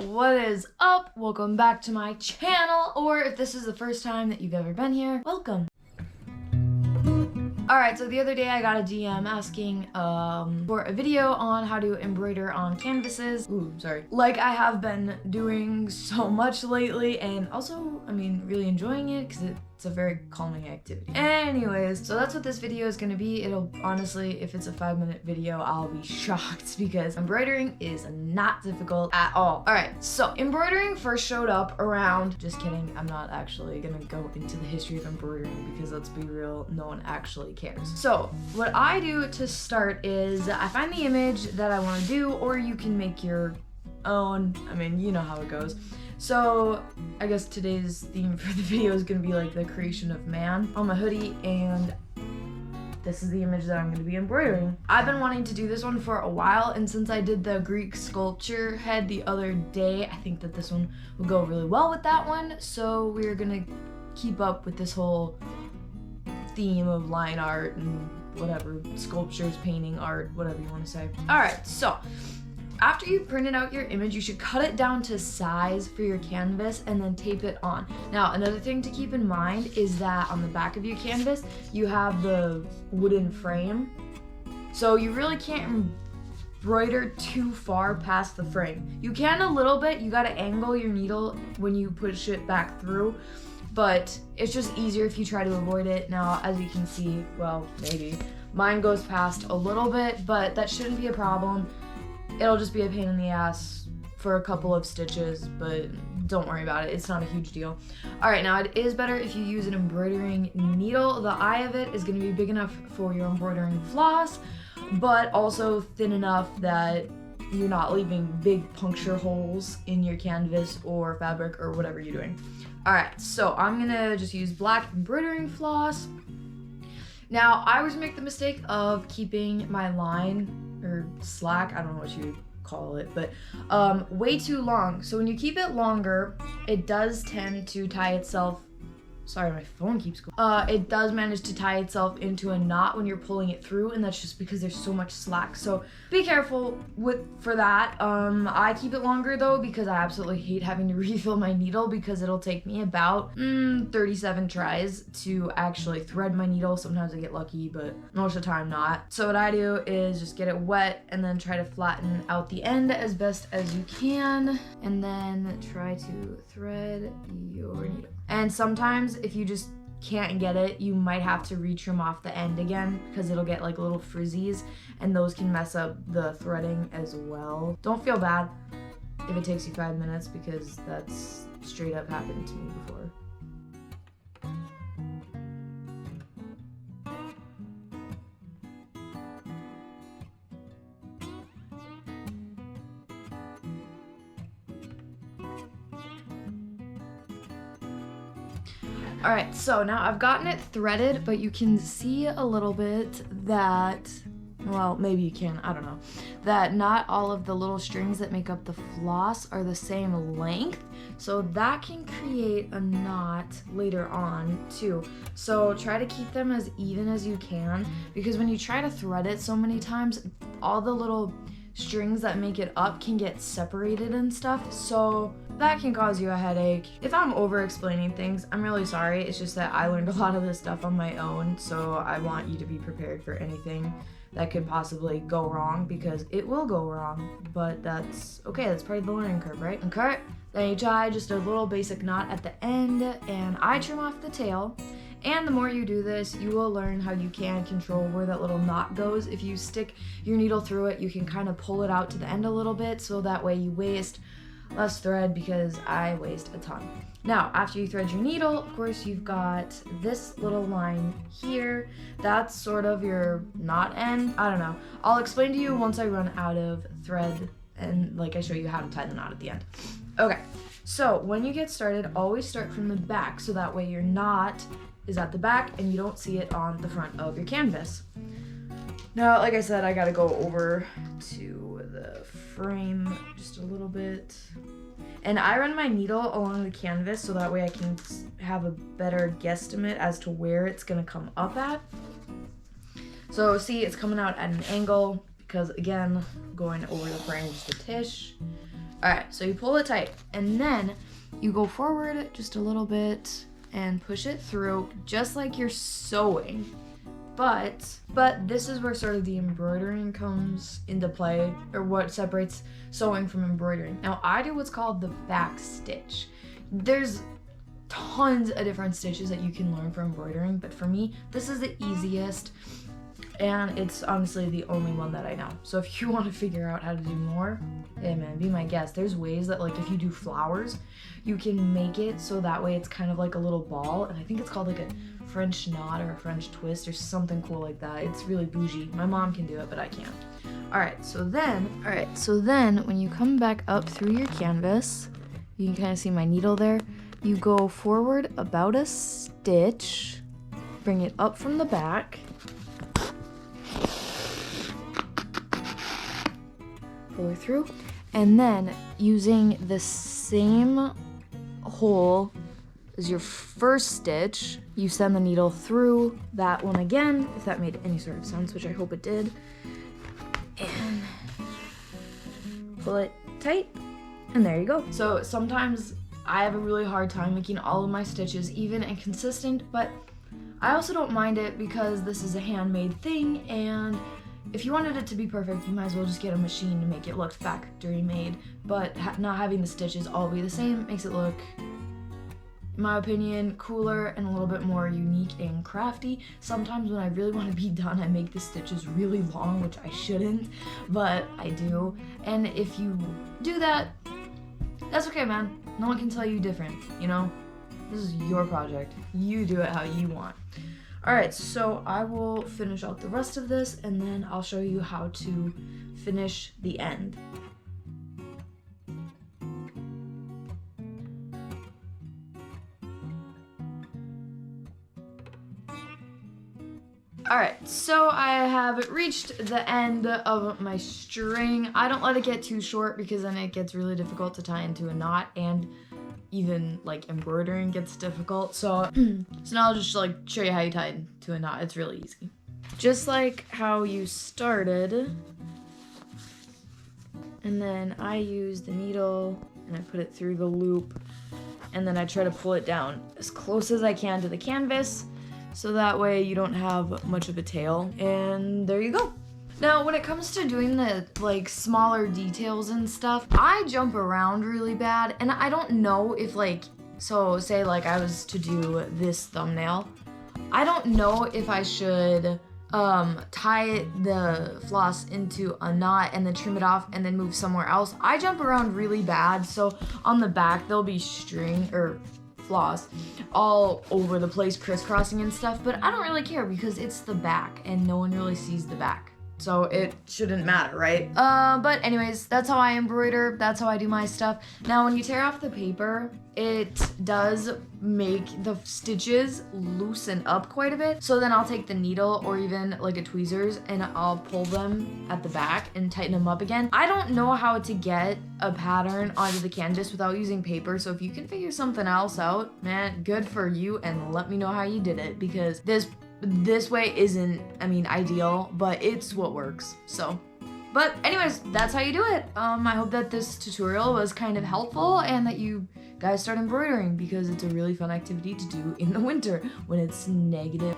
what is up? Welcome back to my channel, or if this is the first time that you've ever been here, welcome. Alright, so the other day I got a DM asking for a video on how to embroider on canvases. Ooh, sorry. Like I have been doing so much lately, and also, I mean, really enjoying it because it's a very calming activity. Anyways, so that's what this video is gonna be. It'll honestly, if it's a 5-minute video, I'll be shocked because embroidering is not difficult at all. Alright, so embroidering first showed up around, just kidding, I'm not actually gonna go into the history of embroidering because let's be real, no one actually cares. So what I do to start is I find the image that I want to do, or you can make your own. I mean, you know how it goes. So I guess today's theme for the video is going to be like the creation of man on my hoodie, and this is the image that I'm going to be embroidering. I've been wanting to do this one for a while, and since I did the Greek sculpture head the other day, I think that this one will go really well with that one. So we're going to keep up with this whole theme of line art and whatever, sculptures, painting, art, whatever you want to say. Alright, so after you printed out your image, you should cut it down to size for your canvas and then tape it on. Now, another thing to keep in mind is that on the back of your canvas, you have the wooden frame. So you really can't embroider too far past the frame. You can a little bit, you gotta angle your needle when you push it back through, but it's just easier if you try to avoid it. Now, as you can see, well, maybe, mine goes past a little bit, but that shouldn't be a problem. It'll just be a pain in the ass for a couple of stitches, but don't worry about it. It's not a huge deal. All right, now it is better if you use an embroidering needle. The eye of it is gonna be big enough for your embroidering floss, but also thin enough that you're not leaving big puncture holes in your canvas or fabric or whatever you're doing. All right, so I'm gonna just use black embroidering floss. Now, I always make the mistake of keeping my line or slack, I don't know what you call it, but way too long. So when you keep it longer, it does tend to tie itself. Sorry, my phone keeps going. It does manage to tie itself into a knot when you're pulling it through, and that's just because there's so much slack. So be careful for that. I keep it longer though because I absolutely hate having to refill my needle because it'll take me about 37 tries to actually thread my needle. Sometimes I get lucky, but most of the time not. So what I do is just get it wet and then try to flatten out the end as best as you can, and then try to thread your needle. And sometimes if you just can't get it, you might have to retrim off the end again because it'll get like little frizzies, and those can mess up the threading as well. Don't feel bad if it takes you 5 minutes because that's straight up happened to me before. Alright, so now I've gotten it threaded, but you can see a little bit that, well, maybe you can, I don't know, that not all of the little strings that make up the floss are the same length, so that can create a knot later on too. So try to keep them as even as you can, because when you try to thread it so many times, all the little strings that make it up can get separated and stuff, so that can cause you a headache. If I'm over explaining things, I'm really sorry. It's just that I learned a lot of this stuff on my own, so I want you to be prepared for anything that could possibly go wrong, because it will go wrong, but that's okay. That's part of the learning curve, right? Okay, then you tie just a little basic knot at the end, and I trim off the tail. And the more you do this, you will learn how you can control where that little knot goes. If you stick your needle through it, you can kind of pull it out to the end a little bit, so that way you waste less thread, because I waste a ton. Now, after you thread your needle, of course, you've got this little line here. That's sort of your knot end. I don't know. I'll explain to you once I run out of thread and like I show you how to tie the knot at the end. Okay, so when you get started, always start from the back, so that way your knot is at the back and you don't see it on the front of your canvas. Now, like I said, I gotta go over to the frame just a little bit. And I run my needle along the canvas so that way I can have a better guesstimate as to where it's gonna come up at. So see, it's coming out at an angle because again, going over the frame just a tish. All right, so you pull it tight, and then you go forward just a little bit and push it through just like you're sewing. But this is where sort of the embroidering comes into play, or what separates sewing from embroidering. Now, I do what's called the back stitch. There's tons of different stitches that you can learn for embroidering, but for me, this is the easiest, and it's honestly the only one that I know. So if you want to figure out how to do more, hey man, be my guest. There's ways that, like, if you do flowers, you can make it so that way it's kind of like a little ball, and I think it's called like a French knot or a French twist or something cool like that. It's really bougie. My mom can do it, but I can't. All right, so then when you come back up through your canvas, you can kind of see my needle there. You go forward about a stitch, bring it up from the back, pull it through, and then using the same hole as your first stitch, you send the needle through that one again, if that made any sort of sense, which I hope it did, and pull it tight, and there you go. So sometimes I have a really hard time making all of my stitches even and consistent, but I also don't mind it because this is a handmade thing, and if you wanted it to be perfect, you might as well just get a machine to make it look factory made, but not having the stitches all be the same makes it look, in my opinion, cooler and a little bit more unique and crafty. Sometimes when I really want to be done, I make the stitches really long, which I shouldn't, but I do. And if you do that, that's okay, man. No one can tell you different, you know? This is your project. You do it how you want. All right, so I will finish out the rest of this, and then I'll show you how to finish the end. Alright, so I have reached the end of my string. I don't let it get too short because then it gets really difficult to tie into a knot, and even like embroidering gets difficult. So now I'll just like show you how you tie into a knot. It's really easy. Just like how you started. And then I use the needle and I put it through the loop, and then I try to pull it down as close as I can to the canvas, so that way you don't have much of a tail, and there you go. Now, when it comes to doing the like smaller details and stuff, I jump around really bad, and I don't know if like, so say like I was to do this thumbnail, I don't know if I should tie the floss into a knot and then trim it off and then move somewhere else. I jump around really bad, so on the back there'll be string or floss all over the place, crisscrossing and stuff, but I don't really care because it's the back and no one really sees the back, so it shouldn't matter, right? But anyways, that's how I embroider, that's how I do my stuff. Now when you tear off the paper, it does make the stitches loosen up quite a bit, so then I'll take the needle or even like a tweezers and I'll pull them at the back and tighten them up again. I don't know how to get a pattern onto the canvas without using paper, so if you can figure something else out, man, good for you, and let me know how you did it, because this way isn't, I mean, ideal, but it's what works. So, but anyways, that's how you do it. I hope that this tutorial was kind of helpful and that you guys start embroidering, because it's a really fun activity to do in the winter when it's negative.